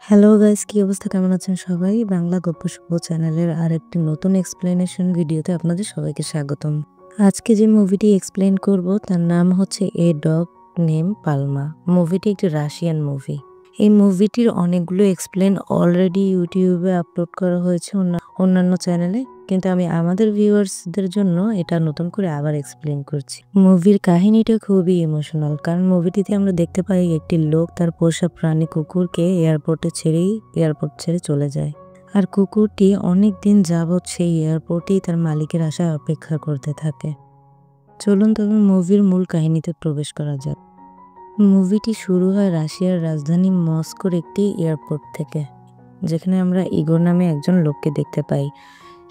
Hello guys, কি অবস্থা? কেমন আছেন সবাই? বাংলা গল্প শুভ চ্যানেলের আরেকটি নতুন এক্সপ্লেনেশন ভিডিওতে আপনাদের সবাইকে স্বাগতম। আজকে যে মুভিটি এক্সপ্লেন করব তার নাম হচ্ছে এ ডগ নেম পালমা। মুভিটি একটি রাশিয়ান মুভি। এই মুভিটির অনেকগুলো এক্সপ্লেন অলরেডি ইউটিউবে আপলোড করা হয়েছে অন্যান্য চ্যানেলে, কিন্তু আমি আমাদের ভিউয়ার্সদের জন্য এটা নতুন করে আবার এক্সপ্লেন করছি। মুভির কাহিনীটা খুবই ইমোশনাল, কারণ মুভিটিতে আমরা দেখতে পাই একটি লোক তার পোষা প্রাণী কুকুরকে এয়ারপোর্ট ছেড়ে চলে যায়। আর কুকুরটি অনেক দিন যাবৎ সেই এয়ারপোর্টেই তার মালিকের আশায় অপেক্ষা করতে থাকে। চলুন তবে মুভির মূল কাহিনীতে প্রবেশ করা যাক। মুভিটি শুরু হয় রাশিয়ার রাজধানী মস্কোর একটি এয়ারপোর্ট থেকে, যেখানে আমরা ইগোর নামে একজন লোককে দেখতে পাই।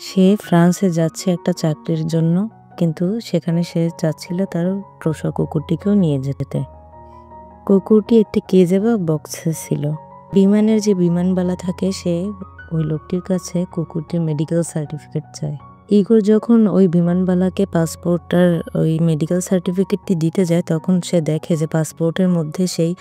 সে ফ্রান্সে যাচ্ছে একটা চাকরির জন্য, কিন্তু সেখানে সে চাচ্ছিল তার পোষা কুকুরটিকেও নিয়ে যেতে। কুকুরটি একটি কেজে বা বক্সে ছিল। বিমানের যে বিমানবালা থাকে, সে ওই লোকটির কাছে কুকুরটির মেডিকেল সার্টিফিকেট চায়। ইগোর যখন ওই বিমানবালাকে পাসপোর্টটার ওই মেডিকেল সার্টিফিকেটটি দিতে যায়, তখন সে দেখে যে পাসপোর্টের মধ্যে সেই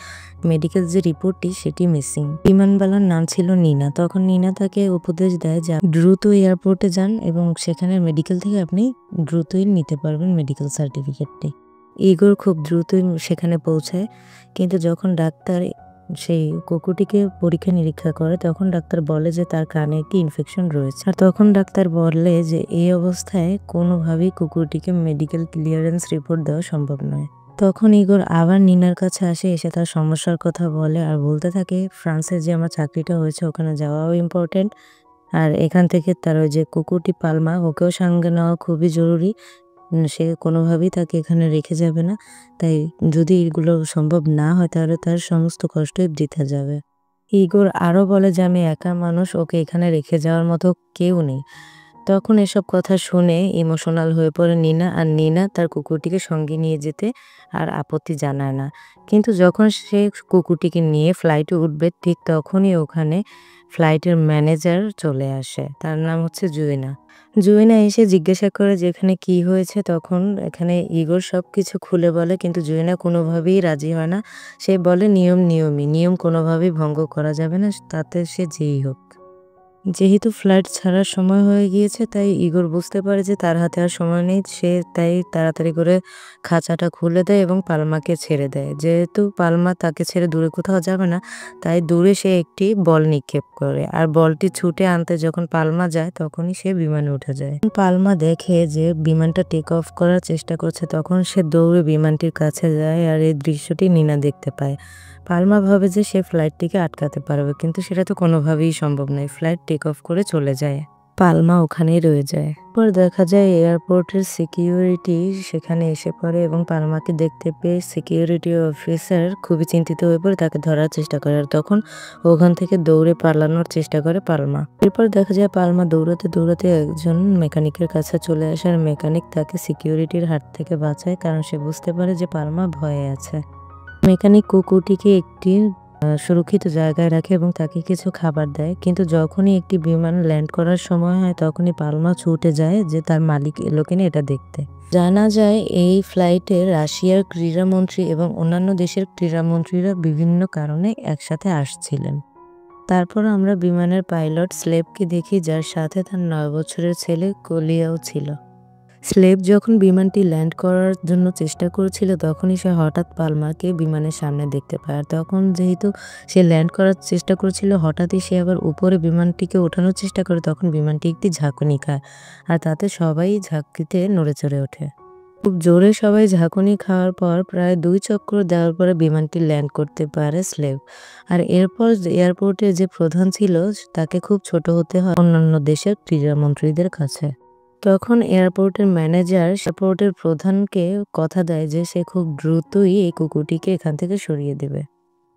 মেডিকেল যে রিপোর্টটি সেটি মিসিং। বিমানবালার নাম ছিল নিনা। তখন নিনা তাকে উপদেশ দেয় যে দ্রুত এয়ারপোর্টে যান এবং সেখানে মেডিকেল থেকে আপনি দ্রুতই নিতে পারবেন মেডিকেল সার্টিফিকেটটি। ইগোর খুব দ্রুতই সেখানে পৌঁছায়, কিন্তু যখন ডাক্তার সেই কুকুরটিকে পরীক্ষা নিরীক্ষা করে, তখন ডাক্তার বলে যে তার কানে একটি ইনফেকশন রয়েছে। আর তখন ডাক্তার বলে যে এই অবস্থায় কোনোভাবেই কুকুরটিকে মেডিকেল ক্লিয়ারেন্স রিপোর্ট দেওয়া সম্ভব নয়। তখন ইগোর আবার নিনার কাছে আসে, এসে তার সমস্যার কথা বলে আর বলতে থাকে ফ্রান্সের যে আমার চাকরিটা হয়েছে ওখানে যাওয়াও ইম্পর্টেন্ট, আর এখান থেকে তার ওই যে কুকুরটি পালমা ওকেও সঙ্গে নেওয়া খুবই জরুরি। সে কোনোভাবেই তাকে এখানে রেখে যাবে না। তাই যদি এগুলো সম্ভব না হয় তাহলে তার সমস্ত কষ্টই বৃথা যাবে। ইগোর আরও বলে যে আমি একা মানুষ, ওকে এখানে রেখে যাওয়ার মতো কেউ নেই। তখন এসব কথা শুনে ইমোশনাল হয়ে পড়ে নিনা, আর নিনা তার কুকুরটিকে সঙ্গে নিয়ে যেতে আর আপত্তি জানায় না। কিন্তু যখন সে কুকুরটিকে নিয়ে ফ্লাইটে উঠবে, ঠিক তখনই ওখানে ফ্লাইটের ম্যানেজার চলে আসে। তার নাম হচ্ছে জুইনা। জুইনা এসে জিজ্ঞাসা করে যে এখানে কি হয়েছে। তখন এখানে ইগোর সব কিছু খুলে বলে, কিন্তু জুইনা কোনোভাবেই রাজি হয় না। সে বলে নিয়ম কোনোভাবেই ভঙ্গ করা যাবে না, তাতে সে যেই হোক। যেহেতু ফ্লাইট ছাড়ার সময় হয়ে গিয়েছে, তাই ইগোর বুঝতে পারে যে তার হাতে আর সময় নেই। সে তাই তাড়াতাড়ি করে খাঁচাটা খুলে দেয় এবং পালমাকে ছেড়ে দেয়। যেহেতু পালমা তাকে ছেড়ে দূরে কোথাও যাবে না, তাই দূরে সে একটি বল নিক্ষেপ করে, আর বলটি ছুটে আনতে যখন পালমা যায় তখনই সে বিমানে উঠে যায়। পালমা দেখে যে বিমানটা টেক অফ করার চেষ্টা করছে, তখন সে দৌড়ে বিমানটির কাছে যায়, আর এই দৃশ্যটি নিনা দেখতে পায়। পালমা ভাবে যে সে ফ্লাইটটিকে আটকাতে পারবে, কিন্তু সেটা তো কোনোভাবেই সম্ভব নয়। ফ্লাইট টেক অফ করে চলে যায়, পালমা ওখানেই রয়ে যায়। পর দেখা যায় এয়ারপোর্টের সিকিউরিটি সেখানে এসে পড়ে এবং পালমাকে দেখতে পেয়ে সিকিউরিটি অফিসার খুবই চিন্তিত হয়ে পড়ে তাকে ধরার চেষ্টা করে, আর তখন ওখান থেকে দৌড়ে পালানোর চেষ্টা করে পালমা। এরপর দেখা যায় পালমা দৌড়াতে দৌড়াতে একজন মেকানিকের কাছে চলে আসে, আর মেকানিক তাকে সিকিউরিটির হাত থেকে বাঁচায়, কারণ সে বুঝতে পারে যে পালমা ভয়ে আছে। মেকানিক কুকুরটিকে একটি সুরক্ষিত জায়গায় রাখে এবং তাকে কিছু খাবার দেয়, কিন্তু যখনই একটি বিমান ল্যান্ড করার সময় হয় তখনই পালমা ছুটে যায় যে তার মালিক এলো কিনা এটা দেখতে। জানা যায় এই ফ্লাইটে রাশিয়ার ক্রীড়ামন্ত্রী এবং অন্যান্য দেশের ক্রীড়ামন্ত্রীরা বিভিন্ন কারণে একসাথে আসছিলেন। তারপর আমরা বিমানের পাইলট স্লেভকে দেখি, যার সাথে তার 9 বছরের ছেলে কলিয়াও ছিল। স্লেভ যখন বিমানটি ল্যান্ড করার জন্য চেষ্টা করেছিল, তখনই সে হঠাৎ পালমাকে বিমানের সামনে দেখতে পায়। আর তখন যেহেতু সে ল্যান্ড করার চেষ্টা করেছিল, হঠাৎই সে আবার উপরে বিমানটিকে ওঠানোর চেষ্টা করে, তখন বিমানটি একটি ঝাঁকুনি খায়, আর তাতে সবাই ঝাঁকিতে নড়ে চড়ে ওঠে। খুব জোরে সবাই ঝাঁকুনি খাওয়ার পর প্রায় 2 চক্কর দেওয়ার পরে বিমানটি ল্যান্ড করতে পারে স্লেভ। আর এরপর এয়ারপোর্টের যে প্রধান ছিল তাকে খুব ছোট হতে হয় অন্যান্য দেশের ক্রীড়ামন্ত্রীদের কাছে। তখন এয়ারপোর্টের ম্যানেজার এয়ারপোর্টের প্রধানকে কথা দেয় যে সে খুব দ্রুতই এই কুকুরটিকে এখান থেকে সরিয়ে দেবে।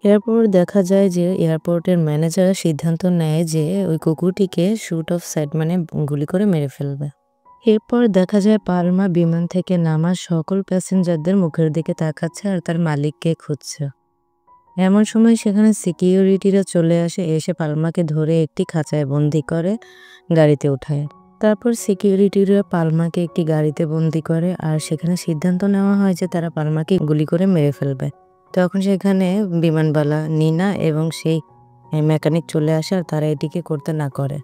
এরপর দেখা যায় যে এয়ারপোর্টের ম্যানেজার সিদ্ধান্ত নেয় যে ওই কুকুরটিকে শুট অফ সাইট মানে গুলি করে মেরে ফেলবে। এরপর দেখা যায় পালমা বিমান থেকে নামা সকল প্যাসেঞ্জারদের মুখের দিকে তাকাচ্ছে আর তার মালিককে খুঁজছে। এমন সময় সেখানে সিকিউরিটিরা চলে আসে, এসে পালমাকে ধরে একটি খাঁচায় বন্দি করে গাড়িতে উঠায়। তারপর সিকিউরিটিরা পালমাকে একটি গাড়িতে বন্দি করে, আর সেখানে সিদ্ধান্ত নেওয়া হয় যে তারা পালমাকে গুলি করে মেরে ফেলবে। তখন সেখানে বিমানবালা নিনা এবং সেই মেকানিক চলে আসে আর তারা এটিকে করতে না করে।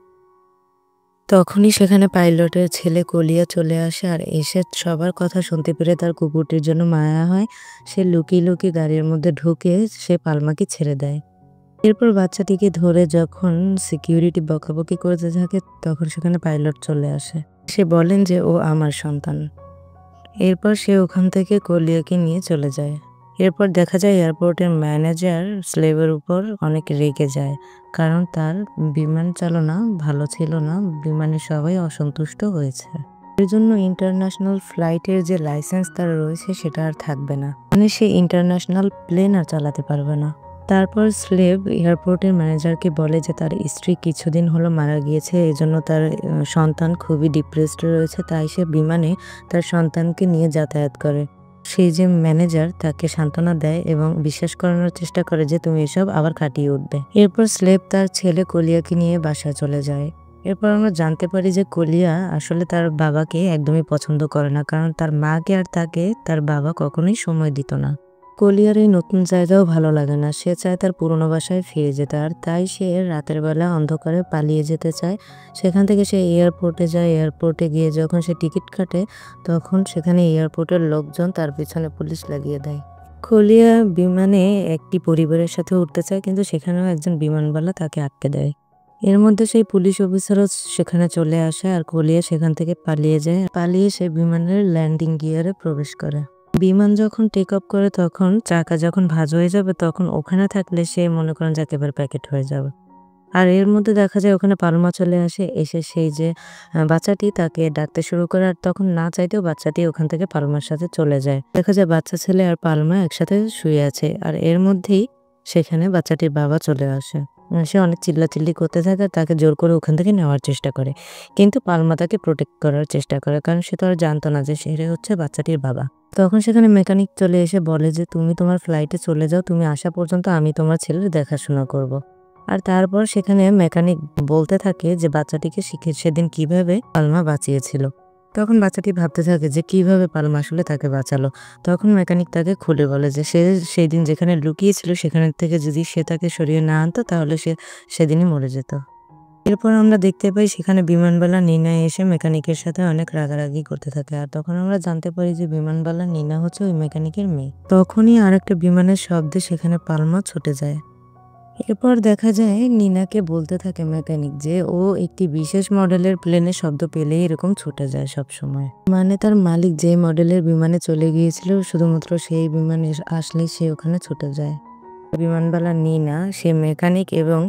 তখনই সেখানে পাইলটের ছেলে কলিয়া চলে আসে আর এসে সবার কথা শুনতে পেরে তার কুকুরটির জন্য মায়া হয়। সে লুকিয়ে লুকিয়ে গাড়ির মধ্যে ঢুকে সে পালমাকে ছেড়ে দেয়। এরপর বাচ্চাটিকে ধরে যখন সিকিউরিটি বকাবকি করতে থাকে তখন সেখানে পাইলট চলে আসে। সে বলেন যে ও আমার সন্তান। এরপর সে ওখান থেকে কলিয়াকে নিয়ে চলে যায়। এরপর দেখা যায় এয়ারপোর্টের ম্যানেজার স্লেভের উপর অনেক রেগে যায়, কারণ তার বিমান চালনা ভালো ছিল না, বিমানের সবাই অসন্তুষ্ট হয়েছে। এর জন্য ইন্টারন্যাশনাল ফ্লাইটের যে লাইসেন্স তার রয়েছে সেটা আর থাকবে না, মানে সে ইন্টারন্যাশনাল প্লেন আর চালাতে পারবে না। তারপর স্লেভ এয়ারপোর্টের ম্যানেজারকে বলে যে তার স্ত্রী কিছুদিন হলো মারা গিয়েছে, এজন্য তার সন্তান খুবই ডিপ্রেসড রয়েছে, তাই সে বিমানে তার সন্তানকে নিয়ে যাতায়াত করে। সেই যে ম্যানেজার তাকে সান্ত্বনা দেয় এবং বিশ্বাস করানোর চেষ্টা করে যে তুমি এসব আবার কাটিয়ে উঠবে। এরপর স্লেভ তার ছেলে কলিয়াকে নিয়ে বাসায় চলে যায়। এরপর আমরা জানতে পারি যে কলিয়া আসলে তার বাবাকে একদমই পছন্দ করে না, কারণ তার মাকে আর তাকে তার বাবা কখনোই সময় দিত না। কলিয়ার এই নতুন জায়গাও ভালো লাগে না, সে চায় তার পুরনো বাসায় ফিরে যেতে, আর তাই সে রাতের বেলা অন্ধকারে পালিয়ে যেতে চায়। সেখান থেকে সে এয়ারপোর্টে যায়। এয়ারপোর্টে গিয়ে যখন সে টিকিট কাটে তখন সেখানে এয়ারপোর্টের লোকজন তার পিছনে পুলিশ লাগিয়ে দেয়। কলিয়া বিমানে একটি পরিবারের সাথে উঠতে চায়, কিন্তু সেখানেও একজন বিমানবালা তাকে আটকে দেয়। এর মধ্যে সেই পুলিশ অফিসারও সেখানে চলে আসে আর কলিয়া সেখান থেকে পালিয়ে যায়। পালিয়ে সে বিমানের ল্যান্ডিং গিয়ারে প্রবেশ করে। বিমান যখন টেক অফ করে তখন চাকা যখন ভাঁজ হয়ে যাবে তখন ওখানে থাকলে সে মনে করেন যে একেবারে প্যাকেট হয়ে যাবে। আর এর মধ্যে দেখা যায় ওখানে পালমা চলে আসে, এসে সেই যে বাচ্চাটি তাকে ডাকতে শুরু করে, আর তখন না চাইতেও বাচ্চাটি ওখান থেকে পালমার সাথে চলে যায়। দেখা যায় বাচ্চা ছেলে আর পালমা একসাথে শুয়ে আছে, আর এর মধ্যেই সেখানে বাচ্চাটির বাবা চলে আসে। সে অনেক চিল্লাচিল্লি করতে থাকে, তাকে জোর করে ওখান থেকে নেওয়ার চেষ্টা করে, কিন্তু পালমা তাকে প্রোটেক্ট করার চেষ্টা করে, কারণ সে তো আর জানতো না যে সে হচ্ছে বাচ্চাটির বাবা। তখন সেখানে মেকানিক চলে এসে বলে যে তুমি তোমার ফ্লাইটে চলে যাও, তুমি আসা পর্যন্ত আমি তোমার ছেলের দেখাশোনা করব। আর তারপর সেখানে মেকানিক বলতে থাকে যে বাচ্চাটিকে সেদিন কিভাবে পালমা বাঁচিয়েছিল। তখন বাচ্চাটি ভাবতে থাকে যে কিভাবে পালমা আসলে তাকে বাঁচালো। তখন মেকানিক তাকে খুলে বলে যে সে সেই দিন যেখানে লুকিয়েছিল সেখান থেকে যদি সে তাকে সরিয়ে না আনতো তাহলে সে সেদিনই মরে যেত। এরপর আমরা দেখতে পাই সেখানে বিমানবালা নিনা এসে মেকানিকের সাথে অনেক রাগারাগি করতে থাকে, আর তখন আমরা জানতে পারি যে বিমানবালা নিনা হচ্ছে ওই মেকানিকের মেয়ে। তখনই আরেকটা বিমানের শব্দে সেখানে পালমা ছুটে যায়। এরপর দেখা যায় নিনাকে বলতে থাকে মেকানিক যে ও একটি বিশেষ মডেলের প্লেনের শব্দ পেলেই এরকম ছুটে যায় সব সময়, মানে তার মালিক যে মডেলের বিমানে চলে গিয়েছিল শুধুমাত্র সেই বিমানে আসলেই সে ওখানে ছুটে যায়। বিমানবালা নিনা সে মেকানিক এবং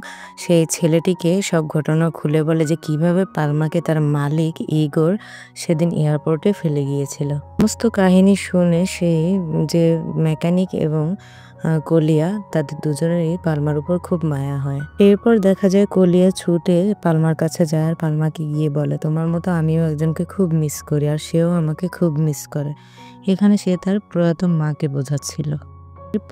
সেই ছেলেটিকে সব ঘটনা খুলে বলে যে কিভাবে পালমাকে তার মালিক ইগোর সেদিন এয়ারপোর্টে ফেলে গিয়েছিল। সমস্ত কাহিনী শুনে সে যে মেকানিক এবং কলিয়া তাদের দুজনেরই পালমার উপর খুব মায়া হয়। এরপর দেখা যায় কলিয়া ছুটে পালমার কাছে যায় আর পালমাকে গিয়ে বলে তোমার মতো আমিও একজনকে খুব মিস করি আর সেও আমাকে খুব মিস করে। এখানে সে তার প্রয়াত মাকে বোঝাচ্ছিল।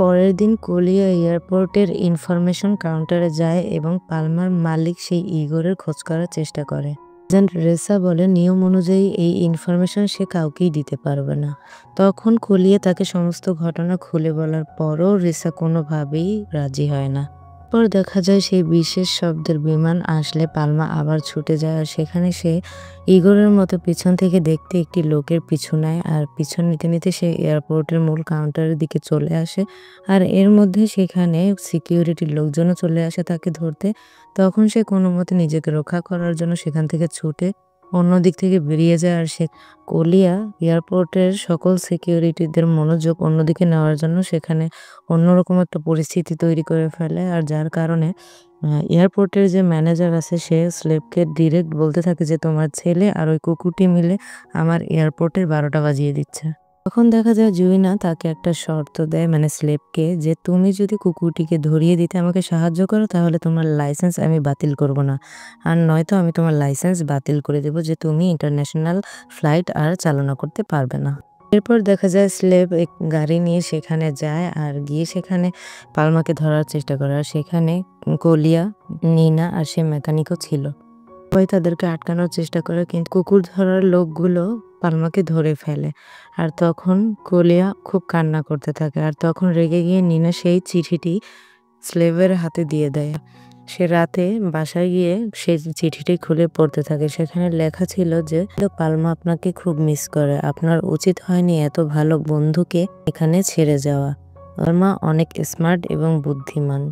পরের দিন কলিয়া এয়ারপোর্টের ইনফরমেশন কাউন্টারে যায় এবং পালমার মালিক সেই ইগোরের খোঁজ করার চেষ্টা করে। এজেন্ট রেসা বলে নিয়ম অনুযায়ী এই ইনফরমেশন সে কাউকেই দিতে পারবে না। তখন কলিয়া তাকে সমস্ত ঘটনা খুলে বলার পরও রেসা কোনোভাবেই রাজি হয় না। পর দেখা যায় সেই বিশেষ শব্দের বিমান আসলে পালমা আবার ছুটে যায় আর সেখানে সে ইগোরের মতো পিছন থেকে দেখতে একটি লোকের পিছু নেয় আর পিছন নিতে নিতে সে এয়ারপোর্টের মূল কাউন্টারের দিকে চলে আসে। আর এর মধ্যে সেখানে সিকিউরিটির লোকজনও চলে আসে তাকে ধরতে। তখন সে কোনো মতে নিজেকে রক্ষা করার জন্য সেখান থেকে ছুটে অন্য দিক থেকে বেরিয়ে যায় আর সে কলিয়া এয়ারপোর্টের সকল সিকিউরিটিদের মনোযোগ অন্যদিকে নেওয়ার জন্য সেখানে অন্যরকম একটা পরিস্থিতি তৈরি করে ফেলে, আর যার কারণে এয়ারপোর্টের যে ম্যানেজার আছে সে স্লেভকে ডিরেক্ট বলতে থাকে যে তোমার ছেলে আর ওই কুকুরটি মিলে আমার এয়ারপোর্টের 12টা বাজিয়ে দিচ্ছে। তখন দেখা যায় জুইনা তাকে একটা শর্ত দেয়, মানে স্লেভকে, যে তুমি যদি কুকুরটিকে ধরিয়ে দিতে আমাকে সাহায্য করো তাহলে তোমার লাইসেন্স আমি বাতিল করব না, আর নয়তো আমি তোমার লাইসেন্স বাতিল করে দেব যে তুমি ইন্টারন্যাশনাল ফ্লাইট আর চালনা করতে পারবে না। এরপর দেখা যায় স্লেভ এক গাড়ি নিয়ে সেখানে যায় আর গিয়ে সেখানে পালমাকে ধরার চেষ্টা করে, আর সেখানে কলিয়া, নিনা আর সে মেকানিকও ছিল। সবাই তাদেরকে আটকানোর চেষ্টা করে, কিন্তু কুকুর ধরার লোকগুলো পালমাকে ধরে ফেলে। আর তখন কলিয়া খুব কান্না করতে থাকে, আর তখন রেগে গিয়ে নিনা সেই চিঠিটি স্লেভের হাতে দিয়ে দেয়। সে রাতে বাসায় গিয়ে সে চিঠিটি খুলে পড়তে থাকে। সেখানে লেখা ছিল যে, পালমা আপনাকে খুব মিস করে। আপনার উচিত হয়নি এত ভালো বন্ধুকে এখানে ছেড়ে যাওয়া। পালমা অনেক স্মার্ট এবং বুদ্ধিমান।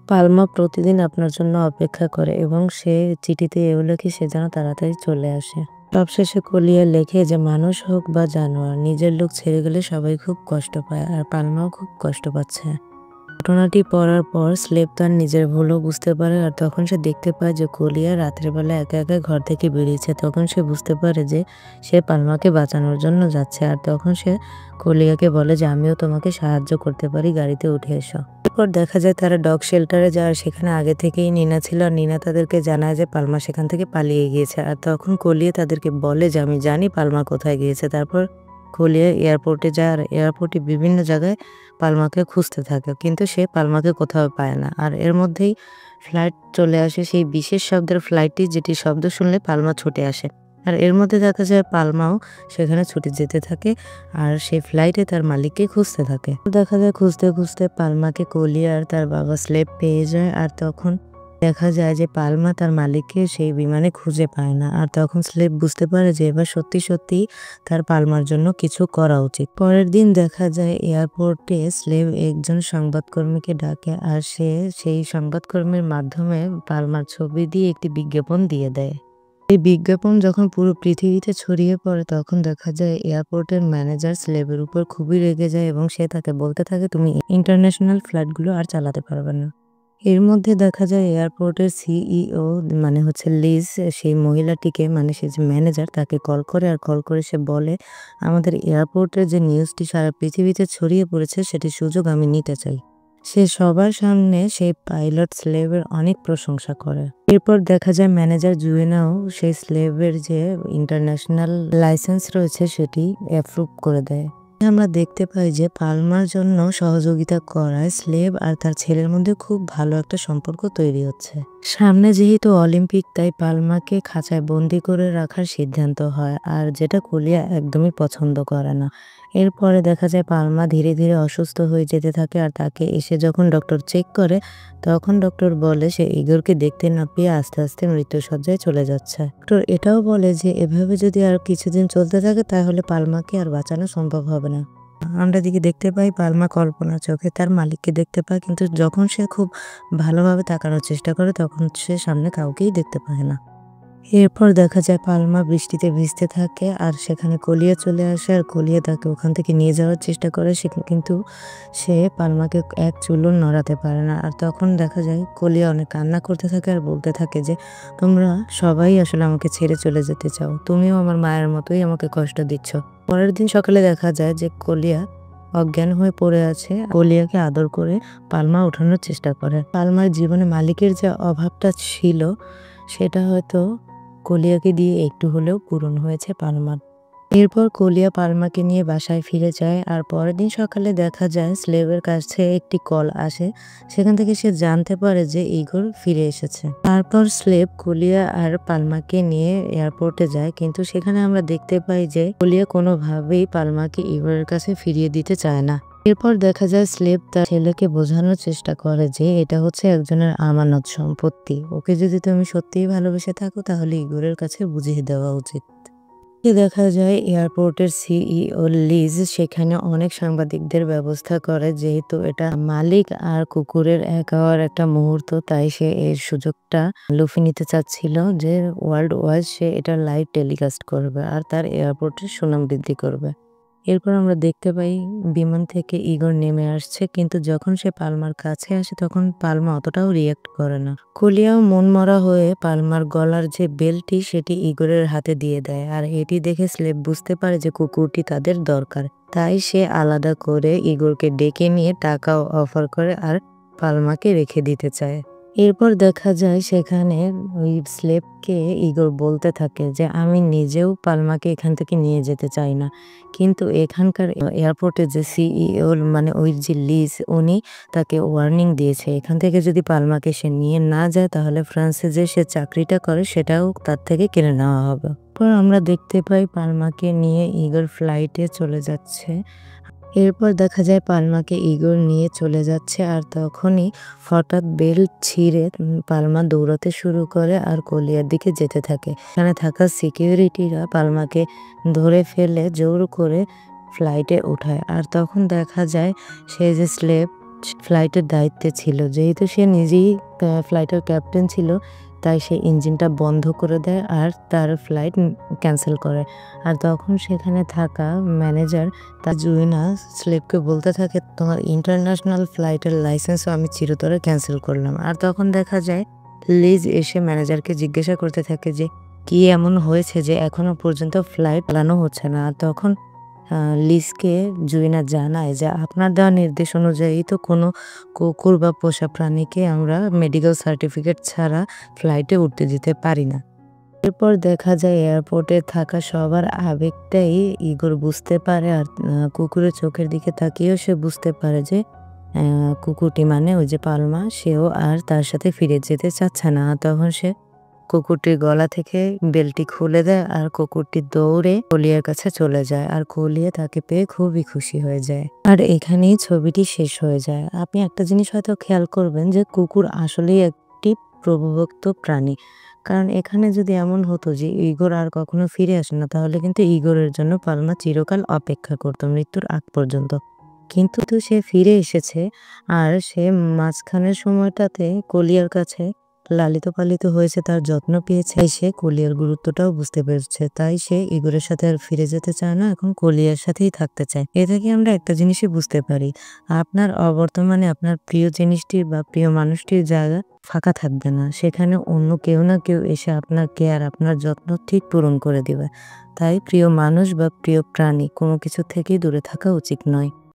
পালমা প্রতিদিন আপনার জন্য অপেক্ষা করে এবং সে চিঠিতে এও লেখে সে যেন তাড়াতাড়ি চলে আসে। সবশেষে কলিয়া লেখে যে মানুষ হোক বা জানোয়ার, নিজের লোক ছেড়ে গেলে সবাই খুব কষ্ট পায়, আর পালমাও খুব কষ্ট পাচ্ছে। ঘটনাটি পড়ার পর স্লেভ তার নিজের ভুলও বুঝতে পারে, আর তখন সে দেখতে পায় যে কলিয়া রাতের বেলা একা একা ঘর থেকে বেরিয়েছে। তখন সে বুঝতে পারে যে সে পালমাকে বাঁচানোর জন্য যাচ্ছে, আর তখন সে কলিয়াকে বলে যে আমিও তোমাকে সাহায্য করতে পারি, গাড়িতে উঠে এসো। এরপর দেখা যায় তারা ডগ শেল্টারে যায়, সেখানে আগে থেকেই নিনা ছিল, আর নিনা তাদেরকে জানায় যে পালমা সেখান থেকে পালিয়ে গিয়েছে। আর তখন কলিয়া তাদেরকে বলে যে আমি জানি পালমা কোথায় গিয়েছে। তারপর কলিয়া এয়ারপোর্টে যায়, আর এয়ারপোর্টে বিভিন্ন জায়গায় পালমাকে খুঁজতে থাকে, কিন্তু সে পালমাকে কোথাও পায় না। আর এর মধ্যেই ফ্লাইট চলে আসে, সেই বিশেষ শব্দের ফ্লাইটটি, যেটি শব্দ শুনলে পালমা ছুটে আসে। আর এর মধ্যে দেখা যায় পালমাও সেখানে ছুটে যেতে থাকে, আর সেই ফ্লাইটে তার মালিককে খুঁজতে থাকে। দেখা যায় খুঁজতে খুঁজতে পালমাকে কলিয়া আর তার বাবা স্লেভ পেয়ে যায়, আর তখন দেখা যায় যে পালমা তার মালিককে সেই বিমানে খুঁজে পায় না। আর তখন স্লেভ বুঝতে পারে যে এবার সত্যি সত্যি তার পালমার জন্য কিছু করা উচিত। পরের দিন দেখা যায় এয়ারপোর্টে স্লেভ একজন সংবাদকর্মীকে ডাকে, আর সে সেই সংবাদকর্মীর মাধ্যমে পালমার ছবি দিয়ে একটি বিজ্ঞাপন দিয়ে দেয়। এই বিজ্ঞাপন যখন পুরো পৃথিবীতে ছড়িয়ে পড়ে, তখন দেখা যায় এয়ারপোর্টের ম্যানেজার স্লেভের উপর খুবই রেগে যায় এবং সে তাকে বলতে থাকে তুমি ইন্টারন্যাশনাল ফ্লাইটগুলো আর চালাতে পারবে না। এর মধ্যে দেখা যায় এয়ারপোর্টের সিইও মানে হচ্ছে লিজ, সেই মহিলাটিকে মানে সে যে ম্যানেজার তাকে কল করে, আর কল করে সে বলে আমাদের এয়ারপোর্টের যে নিউজটি সারা পৃথিবীতে ছড়িয়ে পড়েছে সেটির সুযোগ আমি নিতে চাই। সে সবার সামনে সেই পাইলট স্লেভের অনেক প্রশংসা করে। এরপর দেখা যায় ম্যানেজার জুয়েনাও সেই স্লেভের যে ইন্টারন্যাশনাল লাইসেন্স রয়েছে সেটি অ্যাপ্রুভ করে দেয়। আমরা দেখতে পাই যে পালমার জন্য সহযোগিতা করায় স্লেভ আর তার ছেলের মধ্যে খুব ভালো একটা সম্পর্ক তৈরি হচ্ছে। সামনে যেহেতু অলিম্পিক, তাই পালমাকে খাঁচায় বন্দি করে রাখার সিদ্ধান্ত হয়, আর যেটা কলিয়া একদমই পছন্দ করে না। এরপরে দেখা যায় পালমা ধীরে ধীরে অসুস্থ হয়ে যেতে থাকে, আর তাকে এসে যখন ডক্টর চেক করে তখন ডক্টর বলে সে ইগোরকে দেখতে না পেয়ে আস্তে আস্তে মৃত্যুশয্যায় চলে যাচ্ছে। ডক্টর এটাও বলে যে এভাবে যদি আর কিছুদিন চলতে থাকে তাহলে পালমাকে আর বাঁচানো সম্ভব হবে না। আমরা দিকে দেখতে পাই পালমা কল্পনার চোখে তার মালিককে দেখতে পায়, কিন্তু যখন সে খুব ভালোভাবে তাকানোর চেষ্টা করে তখন সে সামনে কাউকেই দেখতে পায় না। এরপর দেখা যায় পালমা বৃষ্টিতে ভিজতে থাকে, আর সেখানে কলিয়া চলে আসে, আর কলিয়া তাকে ওখান থেকে নিয়ে যাওয়ার চেষ্টা করে, কিন্তু সে পালমাকে এক চুলও নড়াতে পারে না। আর তখন দেখা যায় কলিয়া অনেক কান্না করতে থাকে আর বলতে থাকে যে তোমরা সবাই আসলে আমাকে ছেড়ে চলে যেতে চাও, তুমিও আমার মায়ের মতোই আমাকে কষ্ট দিচ্ছ। পরের দিন সকালে দেখা যায় যে কলিয়া অজ্ঞান হয়ে পড়ে আছে। কলিয়াকে আদর করে পালমা ওঠানোর চেষ্টা করে। পালমার জীবনে মালিকের যে অভাবটা ছিল সেটা হয়তো কলিয়াকে দিয়ে একটু হলেও পূরণ হয়েছে পালমার। এরপর কলিয়া পালমাকে নিয়ে বাসায় ফিরে যায়, আর পরের দিন সকালে দেখা যায় স্লেভের কাছে একটি কল আসে, সেখান থেকে সে জানতে পারে যে ইগোর ফিরে এসেছে। তারপর স্লেভ কলিয়া আর পালমাকে নিয়ে এয়ারপোর্টে যায়, কিন্তু সেখানে আমরা দেখতে পাই যে কলিয়া কোনোভাবেই পালমাকে ইগোরের কাছে ফিরিয়ে দিতে চায় না। এরপর দেখা যায় স্লেভ তার ছেলেকে বোঝানোর চেষ্টা করে যে এটা হচ্ছে একজনের আমানত সম্পত্তি, ওকে যদি তুমি সত্যিই ভালোবেসে থাকো তাহলে ইগোরের কাছে বুঝিয়ে দেওয়া উচিত। দেখা যায় এয়ারপোর্টের সিইও লিজ সেখানে অনেক সাংবাদিকদের ব্যবস্থা করে, যেহেতু এটা মালিক আর কুকুরের একা হওয়ার একটা মুহূর্ত, তাই সে এর সুযোগটা লুফে নিতে চাচ্ছিল যে ওয়ার্ল্ড ওয়াইজ সে এটা লাইভ টেলিকাস্ট করবে আর তার এয়ারপোর্টের সুনাম বৃদ্ধি করবে। এরপর আমরা দেখতে পাই বিমান থেকে ইগোর নেমে আসছে, কিন্তু যখন সে পালমার কাছে আসে তখন পালমা অতটাও রিয়াক্ট করে না। কলিয়াও মনমরা হয়ে পালমার গলার যে বেল্টটি সেটি ইগোরের হাতে দিয়ে দেয়, আর এটি দেখে স্লেভ বুঝতে পারে যে কুকুরটি তাদের দরকার, তাই সে আলাদা করে ইগোরকে ডেকে নিয়ে টাকাও অফার করে আর পালমাকে রেখে দিতে চায়। এরপর দেখা যায় সেখানে ওই স্লেভকে ইগোর বলতে থাকে যে আমি নিজেও পালমাকে এখান থেকে নিয়ে যেতে চাই না, কিন্তু এখানকার এয়ারপোর্টে যে সিইও মানে ওই যে লিজ উনি তাকে ওয়ার্নিং দিয়েছে এখান থেকে যদি পালমাকে সে নিয়ে না যায় তাহলে ফ্রান্সে যে সে চাকরিটা করে সেটাও তার থেকে কেড়ে নেওয়া হবে। পর আমরা দেখতে পাই পালমাকে নিয়ে ইগোর ফ্লাইটে চলে যাচ্ছে। এরপর দেখা যায় পালমাকে ইগোর নিয়ে চলে যাচ্ছে আর তখনই হঠাৎ বেল্ট ছিঁড়ে পালমা দৌড়াতে শুরু করে আর কলিয়ার দিকে যেতে থাকে। সেখানে থাকা সিকিউরিটিরা পালমাকে ধরে ফেলে জোর করে ফ্লাইটে ওঠায় আর তখন দেখা যায় সে যে স্লেভ ফ্লাইটের দায়িত্বে ছিল, যেহেতু সে নিজেই ফ্লাইটের ক্যাপ্টেন ছিল, তাই সে ইঞ্জিনটা বন্ধ করে দেয় আর তার ফ্লাইট ক্যান্সেল করে। আর তখন সেখানে থাকা ম্যানেজার জুইনা স্লেভকে বলতে থাকে, তোমার ইন্টারন্যাশনাল ফ্লাইটের লাইসেন্সও আমি চিরতরে ক্যান্সেল করলাম। আর তখন দেখা যায় লিজ এসে ম্যানেজারকে জিজ্ঞাসা করতে থাকে যে কি এমন হয়েছে যে এখনো পর্যন্ত ফ্লাইট চালানো হচ্ছে না। আর তখন লিজকে জুইনা জানায় যে আপনার দেওয়া নির্দেশ অনুযায়ী তো কোনো কুকুর বা পোষা প্রাণীকে আমরা মেডিকেল সার্টিফিকেট ছাড়া ফ্লাইটে উঠতে দিতে পারি না। এরপর দেখা যায় এয়ারপোর্টে থাকা সবার আবেগটাই ইগোর বুঝতে পারে আর কুকুরের চোখের দিকে তাকিয়েও সে বুঝতে পারে যে কুকুরটি মানে ওই যে পালমা, সেও আর তার সাথে ফিরে যেতে চাচ্ছে না। তখন সে কুকুরটির গলা থেকে বেল্টটি খুলে দেয় আর কুকুরটি দৌড়ে কলিয়ার কাছে চলে যায় আর কলিয়া তাকে পেয়ে খুবই খুশি হয়ে যায়। আর এখানেই ছবিটি শেষ হয়ে যায়। আপনি একটা জিনিস হয়তো খেয়াল করবেন যে কুকুর আসলেই একটি প্রভুভক্ত প্রাণী। কারণ এখানে যদি এমন হতো যে ইগোর আর কখনো ফিরে আসে না, তাহলে কিন্তু ইগোরের জন্য পালমা চিরকাল অপেক্ষা করতো মৃত্যুর আগ পর্যন্ত। কিন্তু তো সে ফিরে এসেছে আর সে মাঝখানের সময়টাতে কলিয়ার কাছে লালিত পালিত হয়েছে, তার যত্ন পেয়েছে। তাই সে কলিয়ার গুরুত্বটাও বুঝতে পেরেছে। তাই সে ইগোরের সাথে আর ফিরে যেতে চায় না, এখন কলিয়ার সাথেই থাকতে চায়। এ থেকে আমরা একটা জিনিসই বুঝতে পারি, আপনার অবর্তমানে আপনার প্রিয় জিনিসটির বা প্রিয় মানুষটির জায়গা ফাঁকা থাকবে না। সেখানে অন্য কেউ না কেউ এসে আপনার কেয়ার, আপনার যত্ন ঠিক পূরণ করে দিবে। তাই প্রিয় মানুষ বা প্রিয় প্রাণী কোনো কিছু থেকেই দূরে থাকা উচিত নয়।